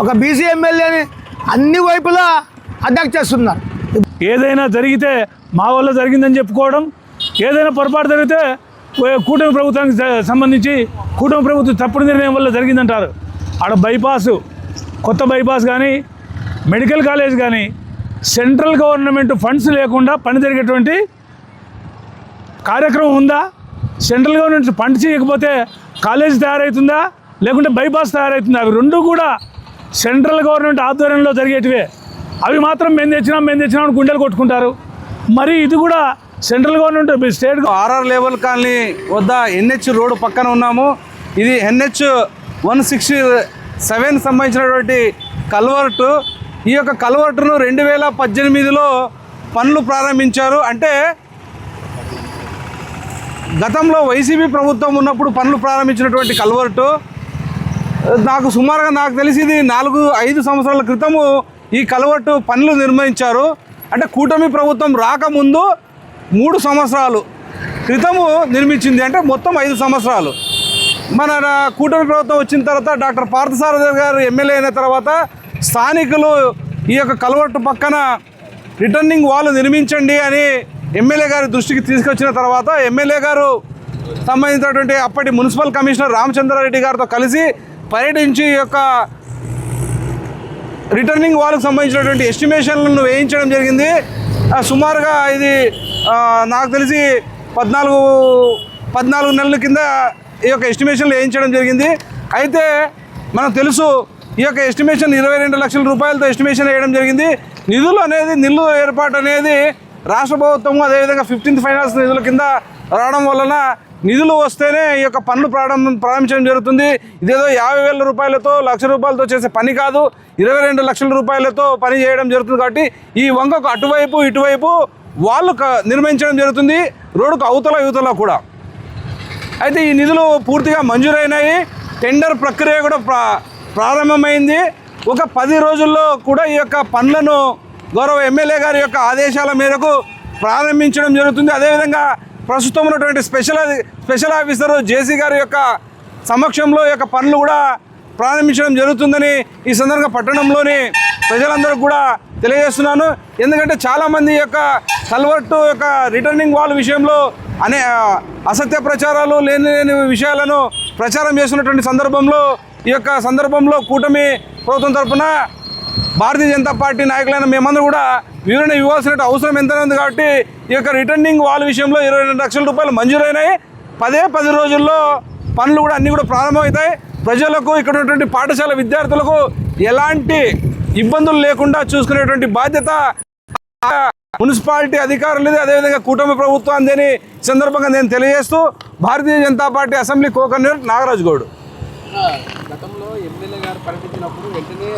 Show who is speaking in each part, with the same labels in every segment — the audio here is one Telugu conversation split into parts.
Speaker 1: ఒక బీసీ ఎమ్మెల్యేని అన్ని వైపులా అటాక్ చేస్తున్నారు.
Speaker 2: ఏదైనా జరిగితే మా వల్ల జరిగిందని చెప్పుకోవడం, ఏదైనా పొరపాటు జరిగితే కూటమి ప్రభుత్వానికి సంబంధించి కూటమి ప్రభుత్వం తప్పుడు నిర్ణయం వల్ల జరిగిందంటారు. ఆడ బైపాసు, కొత్త బైపాస్ కానీ మెడికల్ కాలేజ్ కానీ సెంట్రల్ గవర్నమెంట్ ఫండ్స్ లేకుండా పని జరిగేటువంటి కార్యక్రమం ఉందా? సెంట్రల్ గవర్నమెంట్ ఫండ్స్ ఇవ్వకపోతే కాలేజ్ తయారవుతుందా, లేకుంటే బైపాస్ తయారవుతుందా? అవి రెండు కూడా సెంట్రల్ గవర్నమెంట్ ఆధ్వర్యంలో జరిగేటివే. అవి మాత్రం మేము తెచ్చినాం గుండెలు కొట్టుకుంటారు. మరి ఇది కూడా central government state
Speaker 3: RR level colony వద్ద NH రోడ్డు పక్కన ఉన్నాము. ఇది NH 167 సంబంధించినటువంటి కల్వర్టు. ఈ యొక్క కల్వర్టును 2018లో పనులు ప్రారంభించారు. అంటే గతంలో వైసీపీ ప్రభుత్వం ఉన్నప్పుడు పనులు ప్రారంభించినటువంటి కల్వర్టు. సుమారుగా నాకు తెలిసి ఇది 4-5 సంవత్సరాల క్రితము ఈ కల్వర్టు పనులు నిర్వహించారు. అంటే కూటమి ప్రభుత్వం రాకముందు 3 సంవత్సరాలు క్రితము నిర్మించింది. అంటే మొత్తం 5 సంవత్సరాలు. మన కూటమి ప్రభుత్వం వచ్చిన తర్వాత డాక్టర్ పార్థసారథి గారు ఎమ్మెల్యే అయిన తర్వాత స్థానికులు ఈ యొక్క కల్వర్టు పక్కన రిటర్నింగ్ వాల్ నిర్మించండి అని ఎమ్మెల్యే గారి దృష్టికి తీసుకొచ్చిన తర్వాత ఎమ్మెల్యే గారు సంబంధించినటువంటి అప్పటి మున్సిపల్ కమిషనర్ రామచంద్రారెడ్డి గారితో కలిసి పర్యటించి ఈ యొక్క రిటర్నింగ్ వాల్కి సంబంధించినటువంటి ఎస్టిమేషన్లను వేయించడం జరిగింది. సుమారుగా ఇది నాకు తెలిసి 14 నెలల కింద ఈ యొక్క ఎస్టిమేషన్లు వేయించడం జరిగింది. అయితే మనకు తెలుసు ఈ యొక్క ఎస్టిమేషన్ 22 లక్షల రూపాయలతో ఎస్టిమేషన్ వేయడం జరిగింది. నిధులు ఏర్పాటు అనేది రాష్ట్ర ప్రభుత్వము అదేవిధంగా 15th ఫైనాన్స్ నిధుల కింద రావడం వలన నిధులు వస్తేనే ఈ యొక్క పనులు ప్రారంభించడం జరుగుతుంది. ఇదేదో 50,000 రూపాయలతో, 1,00,000 రూపాయలతో చేసే పని కాదు. 22 లక్షల రూపాయలతో పని చేయడం జరుగుతుంది. కాబట్టి ఈ వంకకు అటువైపు ఇటువైపు వాళ్ళు నిర్మించడం జరుగుతుంది, రోడ్డుకు అవతల యువతల కూడా. అయితే ఈ నిధులు పూర్తిగా మంజూరైనాయి. టెండర్ ప్రక్రియ కూడా ప్రారంభమైంది. ఒక 10 రోజుల్లో కూడా ఈ యొక్క పనులను గౌరవ ఎమ్మెల్యే గారి యొక్క ఆదేశాల మేరకు ప్రారంభించడం జరుగుతుంది. అదేవిధంగా ప్రస్తుతం ఉన్నటువంటి స్పెషల్ ఆఫీసర్ జేసీ గారి యొక్క సమక్షంలో ఈ యొక్క పనులు కూడా ప్రారంభించడం జరుగుతుందని ఈ సందర్భంగా పట్టణంలోని ప్రజలందరూ కూడా తెలియజేస్తున్నాను. ఎందుకంటే చాలామంది యొక్క కల్వర్టు యొక్క రిటర్నింగ్ వాల్ విషయంలో అసత్య ప్రచారాలు లేని విషయాలను ప్రచారం చేస్తున్నటువంటి సందర్భంలో కూటమి ప్రభుత్వం తరఫున భారతీయ జనతా పార్టీ నాయకులైన మేమందరూ కూడా వివరణ ఇవ్వాల్సిన అవసరం ఎంత ఉంది. కాబట్టి ఈ యొక్క రిటర్నింగ్ వాల్ విషయంలో 22 లక్షల రూపాయలు మంజూరైనాయి. 10 రోజుల్లో పనులు కూడా అన్నీ కూడా ప్రారంభమవుతాయి. ప్రజలకు ఇక్కడ ఉన్నటువంటి పాఠశాల విద్యార్థులకు ఎలాంటి ఇబ్బందులు లేకుండా చూసుకునేటువంటి బాధ్యత మున్సిపాలిటీ అధికారులది, అదేవిధంగా కూటమి ప్రభుత్వం అని సందర్భంగా నేను తెలియజేస్తూ Bharatiya Janata party assembly co-convener Nagaraju Goud.
Speaker 4: గతంలో ఎమ్మెల్యే గారు పర్యటించినప్పుడు వెంటనే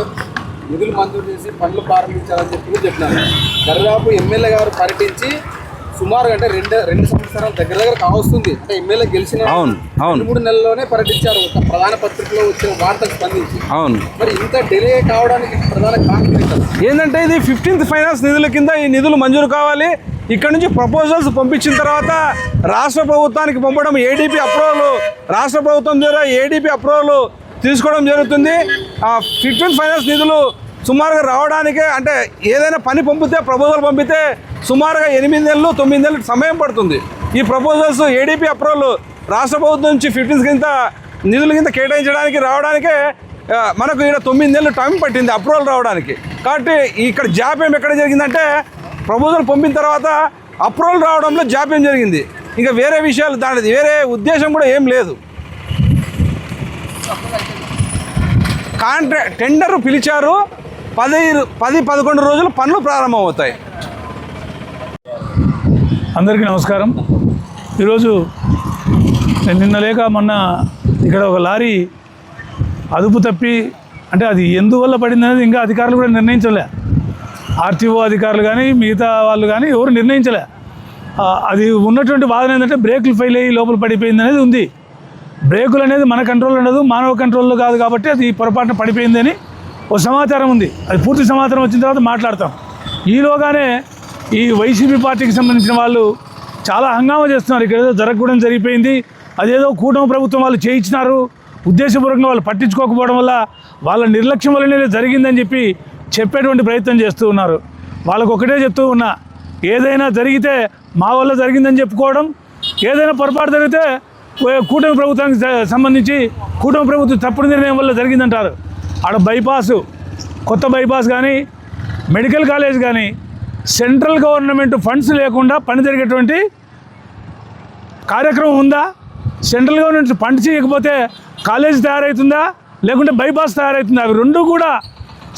Speaker 4: నిధులు మంజూరు చేసి పనులు ప్రారంభించాలని చెప్పినారు. దర్దాపు ఎమ్మెల్యే గారు పర్యటించి సుమారు అంటే రెండు సంవత్సరాల దగ్గర కావస్తుంది. అంటే ఎమ్మెల్యే గెలిచిన 3 నెలల్లోనే పర్యటించారు. ఒక ప్రధాన పత్రికలో వచ్చిన వార్తకు స్పందించి. మరి ఇంత డిలే కావడానికి ప్రధాన కారణం
Speaker 3: ఏంటంటే ఇది 15th ఫైనాన్స్ నిధుల కింద ఈ నిధులు మంజూరు కావాలి. ఇక్కడ నుంచి ప్రపోజల్స్ పంపించిన తర్వాత రాష్ట్ర ప్రభుత్వానికి పంపడం, ఏడీపీ అప్రూవల్, రాష్ట్ర ప్రభుత్వం ద్వారా ఏడీపీ అప్రూవల్ తీసుకోవడం జరుగుతుంది. 15th ఫైనాన్స్ నిధులు సుమారుగా రావడానికే అంటే ఏదైనా పని ప్రపోజల్ పంపితే సుమారుగా 8 నెలలు 9 నెలలు సమయం పడుతుంది. ఈ ప్రపోజల్స్ ఏడీపీ అప్రూవల్ రాష్ట్ర ప్రభుత్వం నుంచి 15th కింద నిధుల కింద కేటాయించడానికి రావడానికే మనకు ఇక్కడ 9 నెలలు టైం పట్టింది అప్రూవల్ రావడానికి. కాబట్టి ఇక్కడ జాప్యం ఎక్కడ జరిగిందంటే ప్రపోజల్ పంపిన తర్వాత అప్రూవల్ రావడంలో జాప్యం జరిగింది. ఇంకా వేరే విషయాలు దానిది వేరే ఉద్దేశం కూడా ఏం లేదు. టెండర్ పిలిచారు, 10-11 రోజులు పనులు ప్రారంభమవుతాయి.
Speaker 2: అందరికీ నమస్కారం. ఈరోజు నిన్న లేక మొన్న ఇక్కడ ఒక లారీ అదుపు తప్పి, అంటే అది ఎందువల్ల పడింది అనేది ఇంకా అధికారులు కూడా నిర్ణయించలే. ఆర్టీఓ అధికారులు కానీ మిగతా వాళ్ళు కానీ ఎవరు నిర్ణయించలే. అది ఉన్నటువంటి వాదన ఏంటంటే బ్రేకులు ఫెయిల్ అయ్యి లోపల పడిపోయింది అనేది ఉంది. బ్రేకులు అనేది మన కంట్రోల్లో ఉండదు, మానవ కంట్రోల్లో కాదు. కాబట్టి అది పొరపాటున పడిపోయిందని ఒక సమాచారం ఉంది. అది పూర్తి సమాచారం వచ్చిన తర్వాత మాట్లాడతాం. ఈలోగానే ఈ వైసీపీ పార్టీకి సంబంధించిన వాళ్ళు చాలా హంగామా చేస్తున్నారు. ఇక్కడ ఏదో జరగకూడదు జరిగిపోయింది, అదేదో కూటమి ప్రభుత్వం వాళ్ళు చేయించినారు, ఉద్దేశపూర్వకంగా వాళ్ళు పట్టించుకోకపోవడం వల్ల వాళ్ళ నిర్లక్ష్యం వల్లనే జరిగిందని చెప్పి చెప్పేటువంటి ప్రయత్నం చేస్తూ ఉన్నారు. వాళ్ళకు ఒకటే చెప్తూ ఉన్నా, ఏదైనా జరిగితే మా వల్ల జరిగిందని చెప్పుకోవడం, ఏదైనా పొరపాటు జరిగితే కూటమి ప్రభుత్వానికి సంబంధించి కూటమి ప్రభుత్వం తప్పుడు నిర్ణయం వల్ల జరిగిందంటారు. ఆడ బైపాసు, కొత్త బైపాస్ కానీ మెడికల్ కాలేజ్ కానీ సెంట్రల్ గవర్నమెంట్ ఫండ్స్ లేకుండా పని జరిగేటువంటి కార్యక్రమం ఉందా? సెంట్రల్ గవర్నమెంట్ ఫండ్స్ ఇవ్వకపోతే కాలేజ్ తయారవుతుందా, లేకుంటే బైపాస్ తయారవుతుందా? అవి రెండు కూడా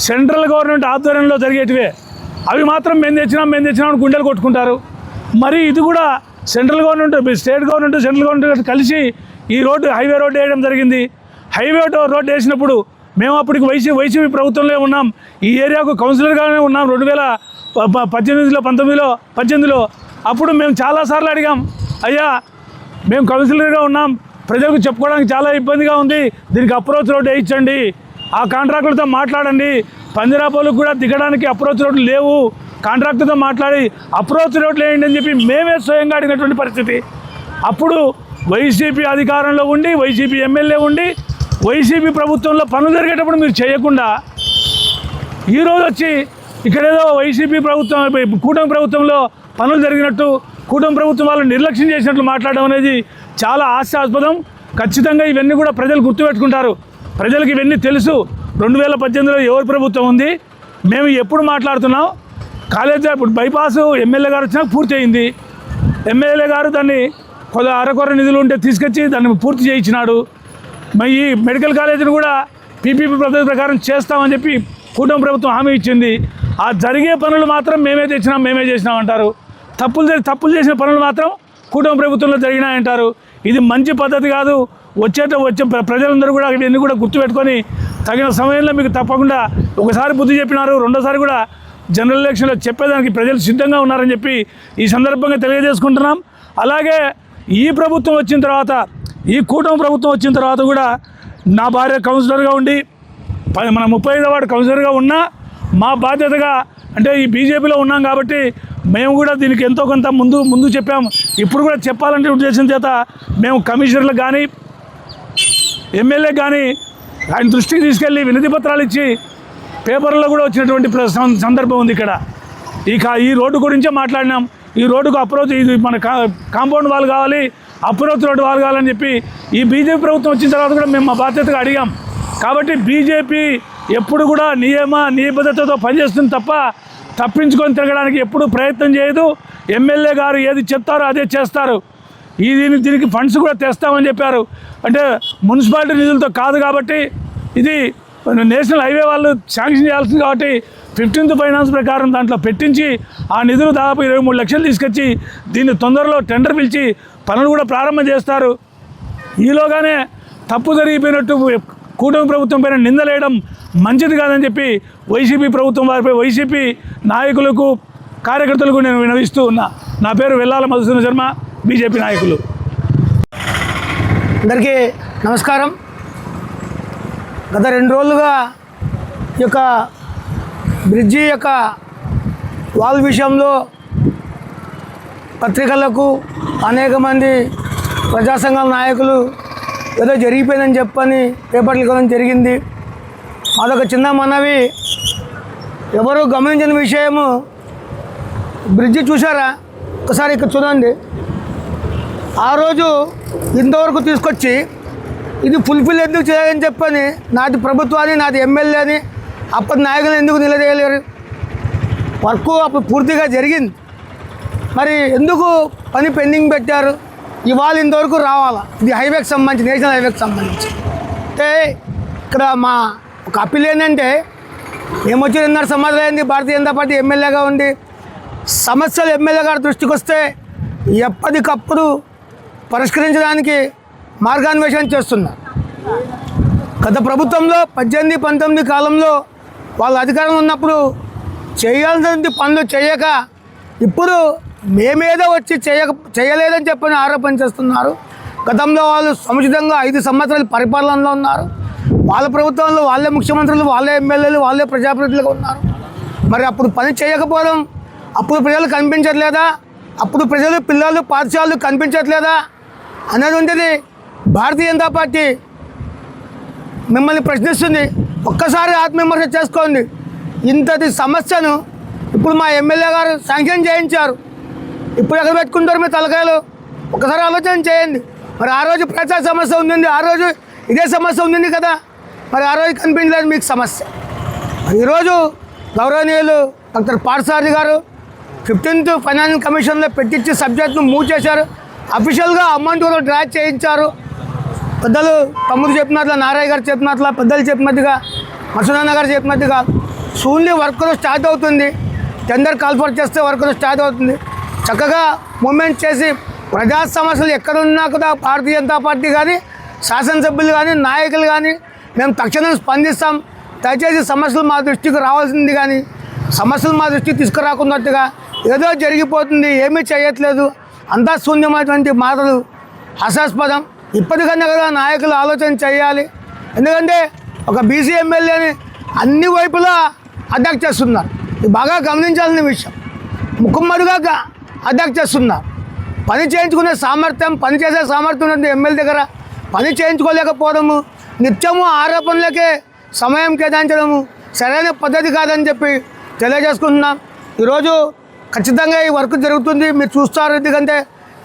Speaker 2: సెంట్రల్ గవర్నమెంట్ ఆధ్వర్యంలో జరిగేటివే. అవి మాత్రం మేము తెచ్చినాం గుండెలు కొట్టుకుంటారు. మరి ఇది కూడా central government, state government, central government కలిసి ఈ రోడ్డు హైవే రోడ్డు వేయడం జరిగింది. హైవే రోడ్డు వేసినప్పుడు మేము అప్పటికి వైసీపీ ప్రభుత్వంలో ఉన్నాం. ఈ ఏరియాకు కౌన్సిలర్గానే ఉన్నాం 2018లో అప్పుడు మేము చాలాసార్లు అడిగాం, అయ్యా మేము కౌన్సిలర్గా ఉన్నాం, ప్రజలకు చెప్పుకోవడానికి చాలా ఇబ్బందిగా ఉంది, దీనికి అప్రోచ్ రోడ్డు వేయించండి, ఆ కాంట్రాక్టులతో మాట్లాడండి, పంజరాపోలకు కూడా దిగడానికి అప్రోచ్ రోడ్లు లేవు, కాంట్రాక్టుతో మాట్లాడి అప్రోచ్ రోడ్లు వేయండి అని చెప్పి మేమే స్వయంగా అడిగినటువంటి పరిస్థితి. అప్పుడు వైసీపీ అధికారంలో ఉండి, వైసీపీ ఎమ్మెల్యే ఉండి, వైసీపీ ప్రభుత్వంలో పనులు జరిగేటప్పుడు మీరు చేయకుండా ఈరోజు వచ్చి ఇక్కడేదో వైసీపీ ప్రభుత్వం, కూటమి ప్రభుత్వంలో పనులు జరిగినట్టు, కూటమి ప్రభుత్వం వాళ్ళు నిర్లక్ష్యం చేసినట్లు మాట్లాడడం అనేది చాలా హాస్యాస్పదం. ఖచ్చితంగా ఇవన్నీ కూడా ప్రజలు గుర్తుపెట్టుకుంటారు. ప్రజలకు ఇవన్నీ తెలుసు. 2018లో ఎవరి ప్రభుత్వం ఉంది, మేము ఎప్పుడు మాట్లాడుతున్నాం. కాలేజీ ఇప్పుడు బైపాస్ ఎమ్మెల్యే గారు వచ్చినాక పూర్తి అయింది. ఎమ్మెల్యే గారు దాన్ని కొద్దిగా అరకొర నిధులు ఉంటే తీసుకొచ్చి దాన్ని పూర్తి చేయించినాడు. మరి ఈ మెడికల్ కాలేజీని కూడా పీపీపీ పద్ధతి ప్రకారం చేస్తామని చెప్పి కూటమి ప్రభుత్వం హామీ ఇచ్చింది. ఆ జరిగే పనులు మాత్రం మేమే చేసినాం అంటారు. తప్పులు చేసిన పనులు మాత్రం కూటమి ప్రభుత్వంలో జరిగినాయంటారు. ఇది మంచి పద్ధతి కాదు. వచ్చే ప్రజలందరూ కూడా ఇవన్నీ కూడా గుర్తుపెట్టుకొని తగిన సమయంలో మీకు తప్పకుండా ఒకసారి బుద్ధి చెప్పినారు, రెండోసారి కూడా జనరల్ ఎలక్షన్లో చెప్పేదానికి ప్రజలు సిద్ధంగా ఉన్నారని చెప్పి ఈ సందర్భంగా తెలియజేసుకుంటున్నాం. అలాగే ఈ ప్రభుత్వం వచ్చిన తర్వాత, ఈ కూటమి ప్రభుత్వం వచ్చిన తర్వాత కూడా నా భార్య కౌన్సిలర్గా ఉండి మన 35వ వార్డు కౌన్సిలర్గా ఉన్నా మా బాధ్యతగా, అంటే ఈ బీజేపీలో ఉన్నాం కాబట్టి మేము కూడా దీనికి ఎంతో కొంత ముందు చెప్పాము. ఇప్పుడు కూడా చెప్పాలంటే ఉద్దేశం చేత మేము కమిషనర్లకు కానీ ఎమ్మెల్యే కానీ ఆయన దృష్టికి తీసుకెళ్ళి వినతి పత్రాలు ఇచ్చి పేపర్లో కూడా వచ్చినటువంటి సందర్భం ఉంది. ఇక్కడ ఈ రోడ్డు గురించే మాట్లాడినాం. ఈ రోడ్డుకు అప్రోచ్, ఇది మన కాంపౌండ్ వాల్ కావాలి, అప్రోచ్ రోడ్డు వాల్ కావాలని చెప్పి ఈ బీజేపీ ప్రభుత్వం వచ్చిన తర్వాత కూడా మేము మా బాధ్యతగా అడిగాం. కాబట్టి బీజేపీ ఎప్పుడు కూడా నిబద్ధతతో పనిచేస్తుంది తప్ప తప్పించుకొని తిరగడానికి ఎప్పుడు ప్రయత్నం చేయదు. ఎమ్మెల్యే గారు ఏది చెప్తారో అదే చేస్తారు. దీనికి ఫండ్స్ కూడా తెస్తామని చెప్పారు. అంటే మున్సిపాలిటీ నిధులతో కాదు కాబట్టి, ఇది నేషనల్ హైవే వాళ్ళు శాంక్షన్ చేయాల్సింది కాబట్టి 15th ఫైనాన్స్ ప్రకారం దాంట్లో పెట్టించి ఆ నిధులు దాదాపు 23 లక్షలు తీసుకొచ్చి దీన్ని తొందరలో టెండర్ పిలిచి పనులు కూడా ప్రారంభం చేస్తారు. ఈలోగానే తప్పు జరిగిపోయినట్టు కూటమి ప్రభుత్వం పైన నిందలేయడం మంచిది కాదని చెప్పి వైసీపీ ప్రభుత్వం వారిపై, వైసీపీ నాయకులకు, కార్యకర్తలకు నేను వినవిస్తూ ఉన్నా. నా పేరు వెల్లాల మధుసూదన శర్మ, బీజేపీ నాయకులు.
Speaker 1: అందరికీ నమస్కారం. గత 2 రోజులుగా ఈ యొక్క బ్రిడ్జి యొక్క వాల్ విషయంలో పత్రికలకు అనేక మంది ప్రజా సంఘాల నాయకులు ఏదో జరిగిపోయిందని చెప్పని పేపర్లు ఇవ్వడం జరిగింది. అదొక చిన్న మనవి. ఎవరు గమనించిన విషయము, బ్రిడ్జి చూసారా? ఒకసారి ఇక్కడ చూడండి. ఆ రోజు ఇంతవరకు తీసుకొచ్చి ఇది ఫుల్ఫిల్ ఎందుకు చేయాలని చెప్పని నాది ప్రభుత్వాన్ని, నాది ఎమ్మెల్యే అని అప్పటి నాయకులు ఎందుకు నిలదీయలేరు? వర్క్ అప్పుడు పూర్తిగా జరిగింది. మరి ఎందుకు పని పెండింగ్ పెట్టారు? ఇవాళ ఇంతవరకు రావాలా? ఇది హైవేకి సంబంధించి, నేషనల్ హైవేకి సంబంధించి. అంటే ఇక్కడ మా ఒక అప్పీల్ ఏంటంటే, మేము వచ్చి 2.5 సంవత్సరాలు అయింది భారతీయ జనతా పార్టీ ఎమ్మెల్యేగా ఉండి, సమస్యలు ఎమ్మెల్యే గారి దృష్టికి వస్తే ఎప్పటికప్పుడు పరిష్కరించడానికి మార్గాన్వేషణ చేస్తున్నారు. గత ప్రభుత్వంలో 18-19 కాలంలో వాళ్ళ అధికారంలో ఉన్నప్పుడు చేయాల్సిన పనులు చేయక ఇప్పుడు మేమేదో వచ్చి చేయలేదని చెప్పని ఆరోపణ చేస్తున్నారు. గతంలో వాళ్ళు సముచితంగా 5 సంవత్సరాలు పరిపాలనలో ఉన్నారు. వాళ్ళ ప్రభుత్వంలో వాళ్ళే ముఖ్యమంత్రులు, వాళ్ళే ఎమ్మెల్యేలు, వాళ్ళే ప్రజాప్రతినిధులుగా ఉన్నారు. మరి అప్పుడు పని చేయకపోవడం, అప్పుడు ప్రజలు కనిపించట్లేదా? అప్పుడు ప్రజలు, పిల్లలు, పాఠశాలలు కనిపించట్లేదా అనేది ఉంటుంది. భారతీయ జనతా పార్టీ మిమ్మల్ని ప్రశ్నిస్తుంది. ఒక్కసారి ఆత్మవిమర్శ చేసుకోండి. ఇంతటి సమస్యను ఇప్పుడు మా ఎమ్మెల్యే గారు శాంక్షన్ చేయించారు. ఇప్పుడు ఎక్కడ పెట్టుకుంటారు మీ తలకాయలు? ఒకసారి ఆలోచన చేయండి. మరి ఆ రోజు ప్రజా సమస్య ఉంది, ఆ రోజు ఇదే సమస్య ఉంది కదా, మరి ఆ రోజు కనిపించలేదు మీకు సమస్య. ఈరోజు గౌరవనీయులు డాక్టర్ పార్థసారథి గారు 15th ఫైనాన్స్ కమిషన్లో పెట్టించి సబ్జెక్ట్ను మూవ్ చేశారు. అఫీషియల్గా అమౌంట్ కూడా డ్రా చేయించారు. పెద్దలు తమ్ముడు చెప్పినట్ల, నారాయణ గారు చెప్పినట్ల, పెద్దలు చెప్పినట్టుగా, మసూదన్న గారు చెప్పినట్టుగా సూన్లీ వర్క్ స్టార్ట్ అవుతుంది. టెండర్ కాల్ఫర్ చేస్తే వర్క్ స్టార్ట్ అవుతుంది. చక్కగా మూమెంట్ చేసి ప్రజా సమస్యలు ఎక్కడున్నా కూడా భారతీయ జనతా పార్టీ కానీ, శాసనసభ్యులు కానీ, నాయకులు కానీ మేము తక్షణం స్పందిస్తాం. దయచేసి సమస్యలు మా దృష్టికి రావాల్సింది కానీ సమస్యలు మా దృష్టికి తీసుకురాకున్నట్టుగా ఏదో జరిగిపోతుంది, ఏమీ చేయట్లేదు, అంతా శూన్యమైనటువంటి మాటలు హాస్యాస్పదం. ఇప్పటికన్నా కదా నాయకులు ఆలోచన చేయాలి. ఎందుకంటే ఒక బీసీ ఎమ్మెల్యేని అన్ని వైపులా అటాక్ చేస్తున్నారు. ఇది బాగా గమనించాల్సిన విషయం. ముక్కుమ్మడిగా అటాక్ చేస్తున్నారు. పని చేయించుకునే సామర్థ్యం, పని చేసే సామర్థ్యం ఉంది ఎమ్మెల్యే దగ్గర. పని చేయించుకోలేకపోవడము, నిత్యము ఆరోపణలకే సమయం కేటాయించడము సరైన పద్ధతి కాదని చెప్పి తెలియజేసుకుంటున్నాం. ఈరోజు ఖచ్చితంగా ఈ వర్క్ జరుగుతుంది, మీరు చూస్తారు. ఎందుకంటే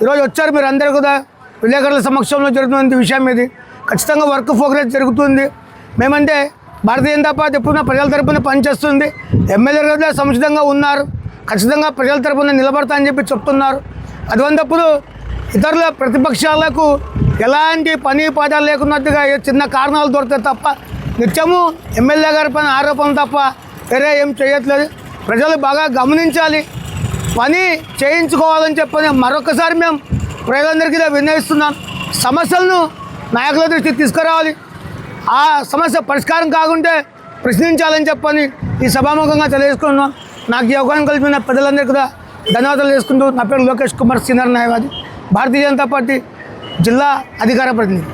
Speaker 1: ఈరోజు వచ్చారు మీరు అందరూ కూడా, విలేకరుల సమక్షంలో జరుగుతున్న విషయం ఇది. ఖచ్చితంగా వర్క్ ప్రోగ్రెస్ జరుగుతుంది. మేమంటే భారతీయ జనతా పార్టీ ఎప్పుడైనా ప్రజల తరపున పనిచేస్తుంది. ఎమ్మెల్యే కూడా సముచితంగా ఉన్నారు, ఖచ్చితంగా ప్రజల తరపున నిలబడతా అని చెప్పి చెప్తున్నారు. అటువంటిప్పుడు ఇతరుల ప్రతిపక్షాలకు ఎలాంటి పని పాఠాలు లేకున్నట్టుగా చిన్న కారణాలు దొరుకుతాయి తప్ప నిత్యము ఎమ్మెల్యే గారి పైన ఆరోపణలు తప్ప వేరే ఏం చేయట్లేదు. ప్రజలు బాగా గమనించాలి, పని చేయించుకోవాలని చెప్పని మరొకసారి మేము ప్రజలందరికీ విన్నవిస్తున్నాం. సమస్యలను నాయకుల దృష్టికి తీసుకురావాలి. ఆ సమస్య పరిష్కారం కాకుంటే ప్రశ్నించాలని చెప్పని ఈ సభాముఖంగా తెలియజేసుకున్నాం. నాకు ఈ అవకాశం కల్పించిన ప్రజలందరికీ కూడా ధన్యవాదాలు చేసుకుంటూ, నా పేరు లోకేష్ కుమార్, సీనియర్ న్యాయవాది, భారతీయ జనతా పార్టీ జిల్లా అధికార ప్రతినిధి.